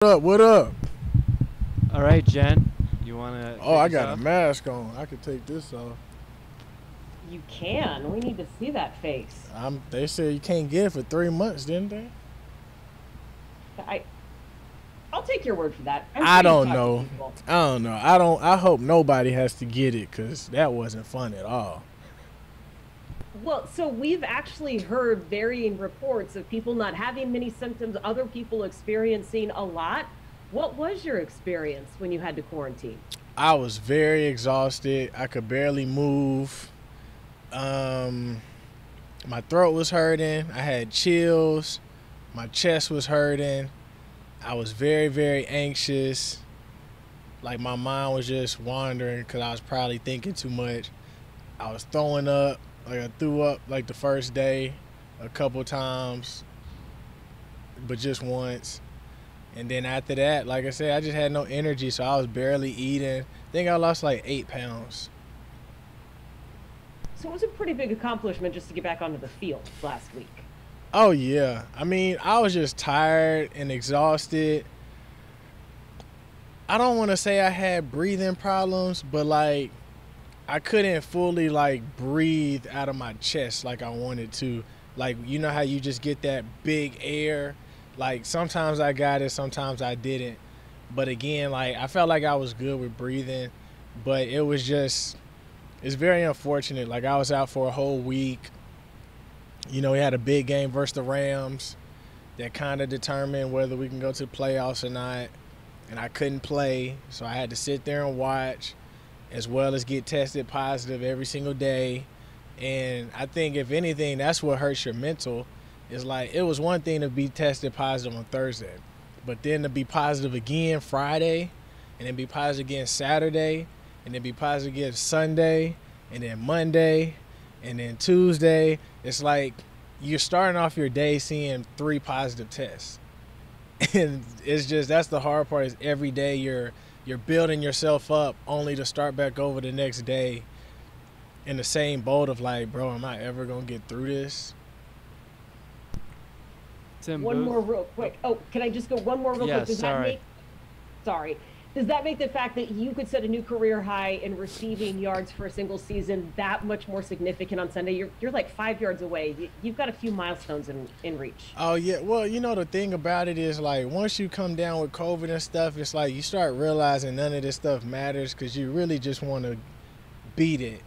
What up? What up? All right, Jen, you want to Oh, kick I us got a off? mask on. I could take this off. You can. We need to see that face. They said you can't get it for 3 months, didn't they? I I'll take your word for that. I'm I sure you don't talk to know. people. I don't know. I don't. I hope nobody has to get it because that wasn't fun at all. Well, so we've actually heard varying reports of people not having many symptoms, other people experiencing a lot. What was your experience when you had to quarantine? I was very exhausted. I could barely move. Um, my throat was hurting. I had chills. My chest was hurting. I was very, very anxious. Like my mind was just wandering because I was probably thinking too much. I was throwing up. Like I threw up like the first day a couple times, but just once. And then after that, like I said, I just had no energy, so I was barely eating. I think I lost like 8 pounds. So it was a pretty big accomplishment just to get back onto the field last week. Oh yeah. I mean, I was just tired and exhausted. I don't want to say I had breathing problems, but like I couldn't fully like breathe out of my chest like I wanted to. Like you know how you just get that big air? Like sometimes I got it, sometimes I didn't. But again, like I felt like I was good with breathing, but it's very unfortunate. Like I was out for a whole week. You know, we had a big game versus the Rams that kind of determined whether we can go to the playoffs or not. And I couldn't play, so I had to sit there and watch as well as get tested positive every single day. And I think if anything, that's what hurts your mental. Is like it was one thing to be tested positive on Thursday, but then to be positive again Friday, and then be positive again Saturday, and then be positive again Sunday, and then Monday, and then Tuesday. It's like you're starting off your day seeing 3 positive tests. And it's just that's the hard part is every day you're building yourself up only to start back over the next day in the same boat of like, bro, am I ever gonna get through this? Tim One Booth. more real quick. Oh, can I just go one more real quick? Yes, Does that sorry. make sorry. Does that make the fact that you could set a new career high in receiving yards for a single season that much more significant on Sunday? You're like 5 yards away. You've got a few milestones in reach. Oh yeah, well, you know the thing about it is like once you come down with COVID and stuff, it's like you start realizing none of this stuff matters because you really just want to beat it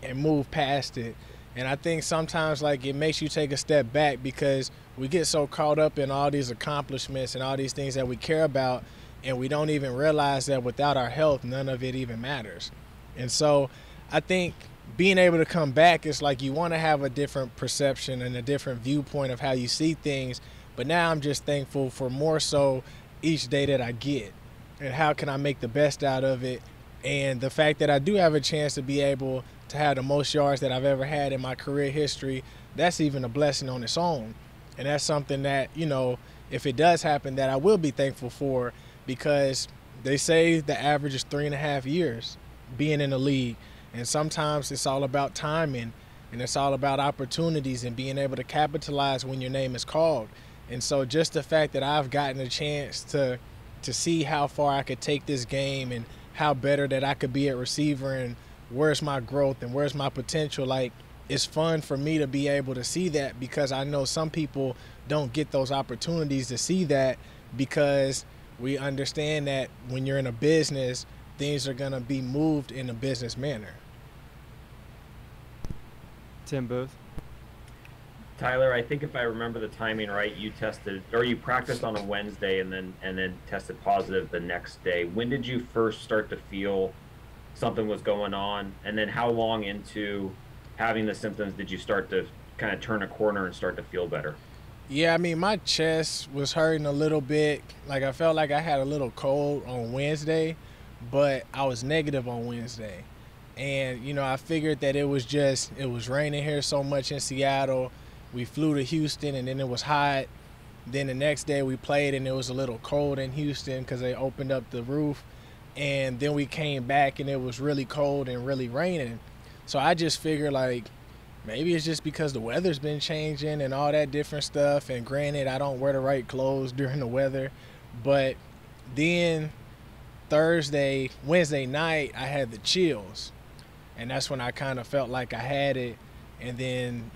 and move past it. And I think sometimes like it makes you take a step back because we get so caught up in all these accomplishments and all these things that we care about, and we don't even realize that without our health, none of it even matters. And so I think being able to come back is like you want to have a different perception and a different viewpoint of how you see things. But now I'm just thankful for more so each day that I get and how can I make the best out of it. And the fact that I do have a chance to be able to have the most yards that I've ever had in my career history, that's even a blessing on its own. And that's something that, you know, if it does happen, that I will be thankful for because they say the average is 3.5 years being in the league. And sometimes it's all about timing and it's all about opportunities and being able to capitalize when your name is called. And so just the fact that I've gotten a chance to see how far I could take this game and how better that I could be at receiver and where's my growth and where's my potential, like it's fun for me to be able to see that because I know some people don't get those opportunities to see that because we understand that when you're in a business, things are going to be moved in a business manner. Tim Booth. Tyler, I think if I remember the timing right, you tested or you practiced on a Wednesday and then tested positive the next day. When did you first start to feel something was going on? And then how long into having the symptoms did you start to kind of turn a corner and start to feel better? Yeah, I mean, my chest was hurting a little bit. Like I felt like I had a little cold on Wednesday, but I was negative on Wednesday. And, you know, I figured that it was raining here so much in Seattle. We flew to Houston and then it was hot. Then the next day we played and it was a little cold in Houston because they opened up the roof. And then we came back and it was really cold and really raining. So I just figured like maybe it's just because the weather's been changing and all that different stuff. And granted, I don't wear the right clothes during the weather. But then Wednesday night, I had the chills. And that's when I kind of felt like I had it. And then,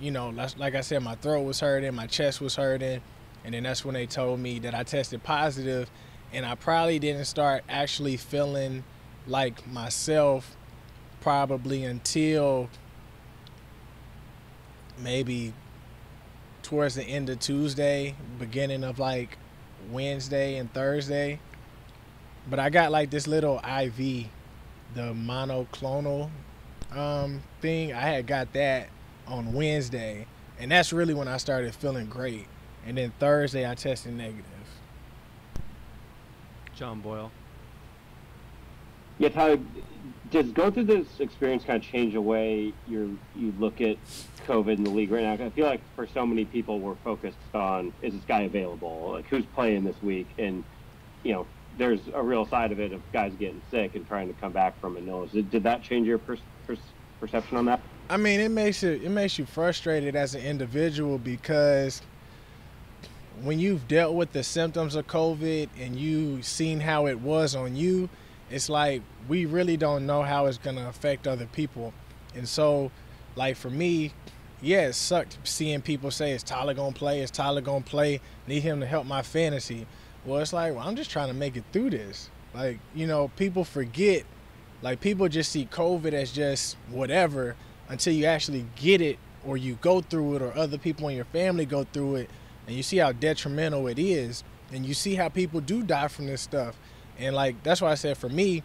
like I said, my throat was hurting, my chest was hurting. And then that's when they told me that I tested positive. And I probably didn't start actually feeling like myself probably until maybe towards the end of Tuesday, beginning of like Wednesday and Thursday. But I got like this little IV, the monoclonal thing. I had got that on Wednesday, and that's really when I started feeling great. And then Thursday I tested negative. John Boyle. Yeah, Tyler, does going through this experience kind of change the way you look at COVID in the league right now? I feel like for so many people we're focused on, is this guy available? Like, who's playing this week? And, there's a real side of it of guys getting sick and trying to come back from an illness. Did that change your perception on that? I mean, it makes you frustrated as an individual, because when you've dealt with the symptoms of COVID and you've seen how it was on you, it's like we really don't know how it's going to affect other people. And so, like, for me, yeah, it sucked seeing people say, is Tyler going to play? Is Tyler going to play? Need him to help my fantasy. Well, it's like, I'm just trying to make it through this. Like, people forget. Like, people just see COVID as just whatever until you actually get it, or you go through it, or other people in your family go through it, and you see how detrimental it is, and you see how people do die from this stuff. And, like, that's why I said, for me,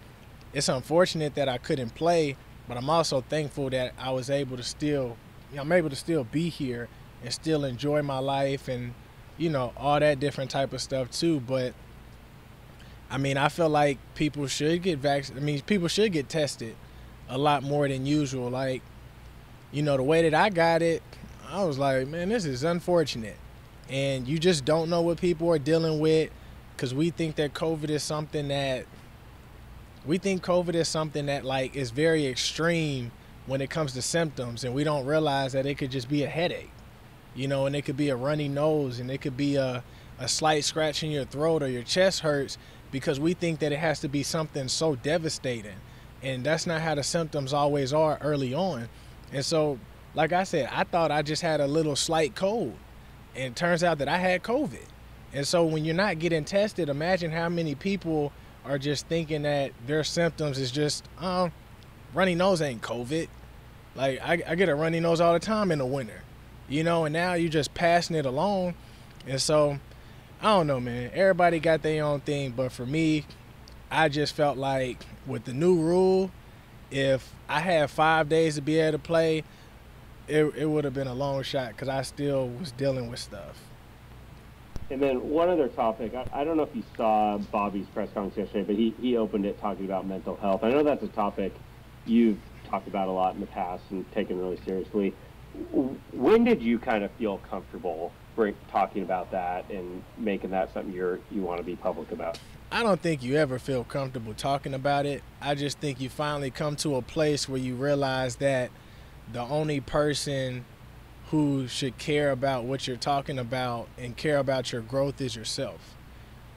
it's unfortunate that I couldn't play, but I'm also thankful that I was able to still, I'm able to still be here and still enjoy my life and, all that different type of stuff too. But I mean, I feel like people should get vaccinated. I mean, people should get tested a lot more than usual. Like, the way that I got it, I was like, man, this is unfortunate. And you just don't know what people are dealing with, because we think COVID is something that like is very extreme when it comes to symptoms, and we don't realize that it could just be a headache. And it could be a runny nose, and it could be a slight scratch in your throat, or your chest hurts, because we think that it has to be something so devastating. And that's not how the symptoms always are early on. And so, like I said, I thought I just had a little slight cold, and it turns out that I had COVID. And so when you're not getting tested, imagine how many people are just thinking that their symptoms is just, runny nose ain't COVID. Like, I get a runny nose all the time in the winter. And now you're just passing it along. And so, I don't know, man. Everybody got their own thing. But for me, I just felt like with the new rule, if I had 5 days to be able to play, it would have been a long shot, because I still was dealing with stuff. And then one other topic, I don't know if you saw Bobby's press conference yesterday, but he opened it talking about mental health. I know that's a topic you've talked about a lot in the past and taken really seriously. When did you kind of feel comfortable talking about that and making that something you want to be public about? I don't think you ever feel comfortable talking about it. I just think you finally come to a place where you realize that the only person who should care about what you're talking about and care about your growth is yourself.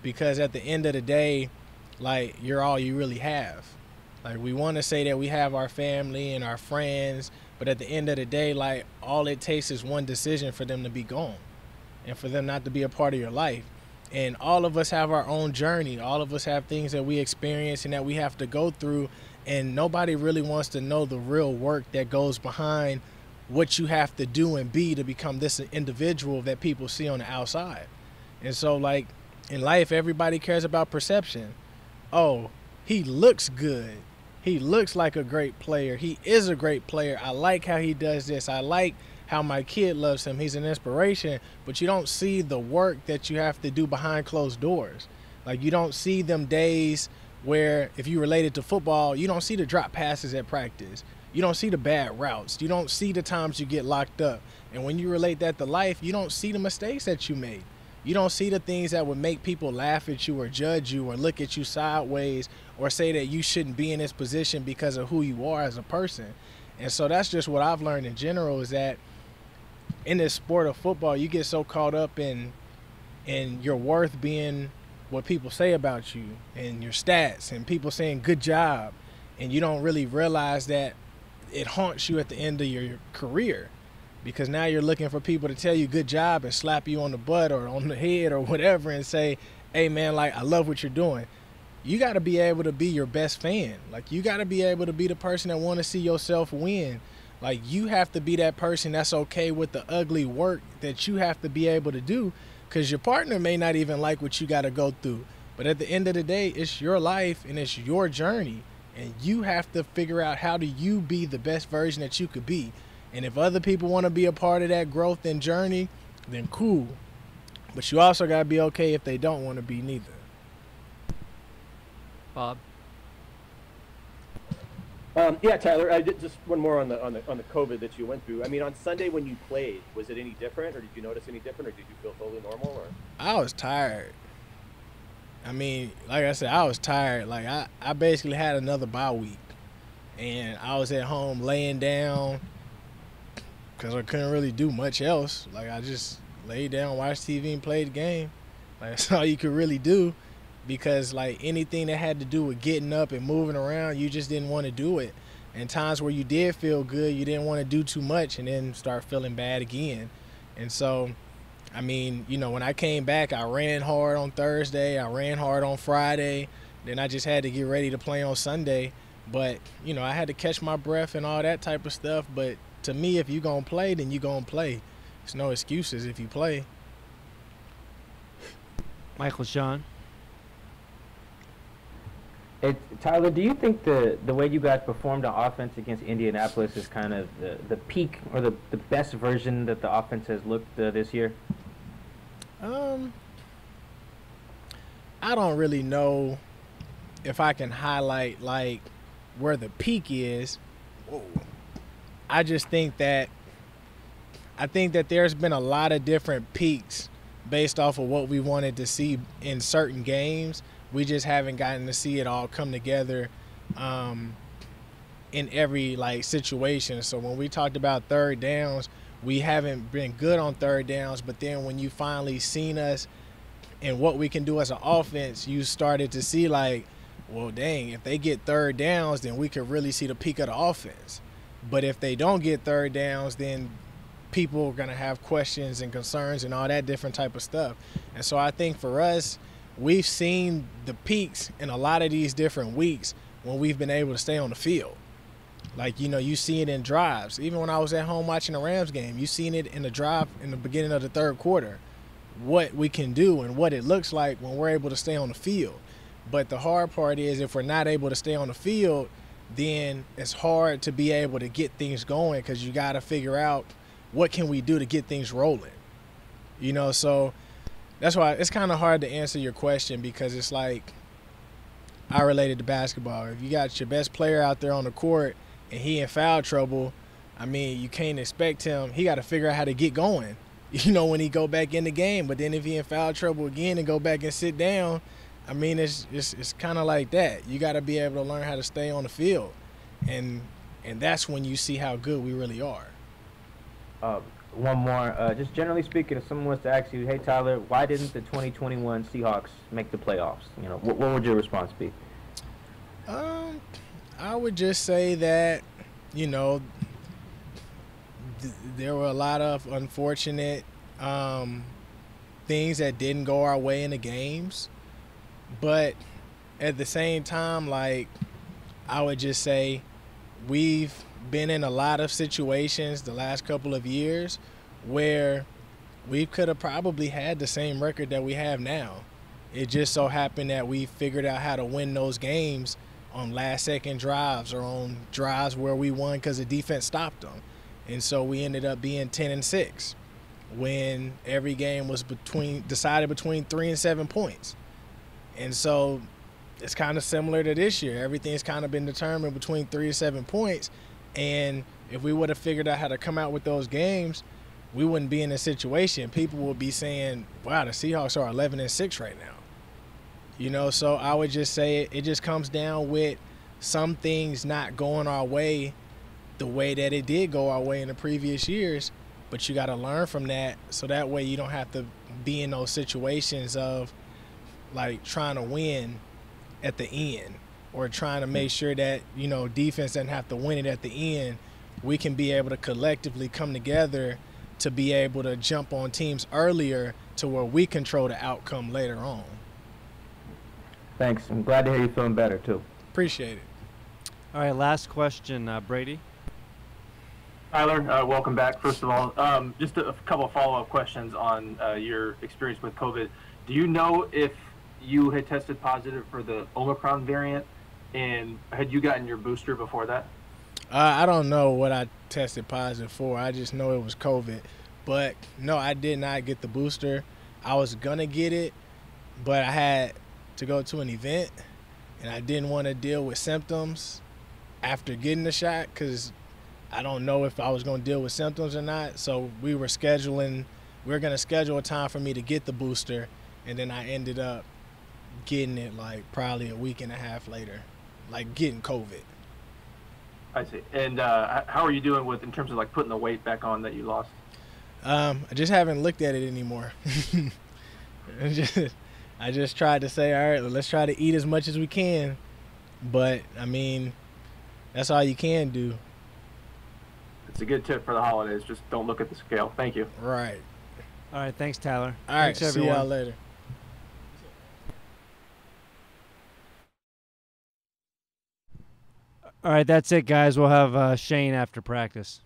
Because at the end of the day, like, you're all you really have. Like, we want to say that we have our family and our friends, but at the end of the day, like, all it takes is one decision for them to be gone and for them not to be a part of your life. And all of us have our own journey. All of us have things that we experience and that we have to go through, and nobody really wants to know the real work that goes behind what you have to do and be to become this individual that people see on the outside. And so, like, in life, everybody cares about perception. Oh, he looks good. He looks like a great player. He is a great player. I like how he does this. I like how my kid loves him. He's an inspiration. But you don't see the work that you have to do behind closed doors. Like, you don't see them days where, if you relate it to football, you don't see the drop passes at practice. You don't see the bad routes. You don't see the times you get locked up. And when you relate that to life, you don't see the mistakes that you made. You don't see the things that would make people laugh at you or judge you or look at you sideways or say that you shouldn't be in this position because of who you are as a person. And so that's just what I've learned in general, is that in this sport of football, you get so caught up in your worth being what people say about you and your stats and people saying good job, and you don't really realize that it haunts you at the end of your career, because now you're looking for people to tell you good job and slap you on the butt or on the head or whatever and say, hey man, like, I love what you're doing. You got to be able to be your best fan. Like, you got to be able to be the person that want to see yourself win. Like, you have to be that person that's okay with the ugly work that you have to be able to do, because your partner may not even like what you got to go through. But at the end of the day, it's your life and it's your journey. And you have to figure out how do you be the best version that you could be. And if other people want to be a part of that growth and journey, then cool. But you also got to be okay if they don't want to be neither. Bob. Yeah, Tyler. I did just one more on the COVID that you went through. I mean, on Sunday when you played, was it any different, or did you notice any different, or did you feel totally normal? Or I was tired. I mean, like I said, I was tired. Like, I basically had another bye week, and I was at home laying down because I couldn't really do much else. Like, I just laid down, watched TV, and played the game. Like, that's all you could really do, because, like, anything that had to do with getting up and moving around, you just didn't want to do it. And times where you did feel good, you didn't want to do too much and then start feeling bad again. And so, I mean, you know, when I came back, I ran hard on Thursday, I ran hard on Friday, then I just had to get ready to play on Sunday. But, you know, I had to catch my breath and all that type of stuff. But to me, if you're going to play, then you're going to play. There's no excuses if you play. Michael Sean. Tyler, do you think the way you guys performed on offense against Indianapolis is kind of the peak or the best version that the offense has looked this year? I don't really know if I can highlight, like, where the peak is. Whoa. I just think that there's been a lot of different peaks based off of what we wanted to see in certain games. We just haven't gotten to see it all come together in every, like, situation. So when we talked about third downs, we haven't been good on third downs, but then when you finally seen us and what we can do as an offense, you started to see, like, well, dang, if they get third downs, then we could really see the peak of the offense. But if they don't get third downs, then people are going to have questions and concerns and all that different type of stuff. And so I think for us, we've seen the peaks in a lot of these different weeks when we've been able to stay on the field. Like, you know, you see it in drives. Even when I was at home watching the Rams game, you seen it in the drive in the beginning of the third quarter, what we can do and what it looks like when we're able to stay on the field. But the hard part is if we're not able to stay on the field, then it's hard to be able to get things going, because you got to figure out what can we do to get things rolling. You know, so that's why it's kind of hard to answer your question, because it's like I related to basketball. If you got your best player out there on the court and he in foul trouble, I mean, you can't expect him. He got to figure out how to get going, you know, when he go back in the game. But then if he in foul trouble again and go back and sit down, I mean, it's kind of like that. You got to be able to learn how to stay on the field, and that's when you see how good we really are. One more. Just generally speaking, if someone was to ask you, hey, Tyler, why didn't the 2021 Seahawks make the playoffs? You know, what would your response be? I would just say that, you know, there were a lot of unfortunate things that didn't go our way in the games. But at the same time, like, I would just say we've been in a lot of situations the last couple of years where we could have probably had the same record that we have now. It just so happened that we figured out how to win those games on last-second drives or on drives where we won because the defense stopped them. And so we ended up being 10-6 when every game was decided between 3 and 7 points. And so it's kind of similar to this year. Everything's kind of been determined between 3 and 7 points. And if we would have figured out how to come out with those games, we wouldn't be in this situation. People would be saying, wow, the Seahawks are 11-6 right now. You know, so I would just say it just comes down with some things not going our way the way that it did go our way in the previous years. But you got to learn from that, so that way you don't have to be in those situations of like trying to win at the end, or trying to make sure that, you know, defense doesn't have to win it at the end. We can be able to collectively come together to be able to jump on teams earlier to where we control the outcome later on. Thanks. I'm glad to hear you feeling better too. Appreciate it. All right, last question, Brady. Tyler, welcome back. First of all, just a couple of follow-up questions on your experience with COVID. Do you know if you had tested positive for the Omicron variant, and had you gotten your booster before that? I don't know what I tested positive for. I just know it was COVID. But no, I did not get the booster. I was gonna get it, but I had to go to an event, and I didn't want to deal with symptoms after getting the shot, because I don't know if I was going to deal with symptoms or not. So we were going to schedule a time for me to get the booster, and then I ended up getting it like probably a week and a half later, like getting COVID. I see. And how are you doing in terms of like putting the weight back on that you lost? I just haven't looked at it anymore. I just tried to say, all right, let's try to eat as much as we can. But, I mean, that's all you can do. It's a good tip for the holidays. Just don't look at the scale. Thank you. Right. All right, thanks, Tyler. All right, thanks, everyone. see y'all later. All right, that's it, guys. We'll have Shane after practice.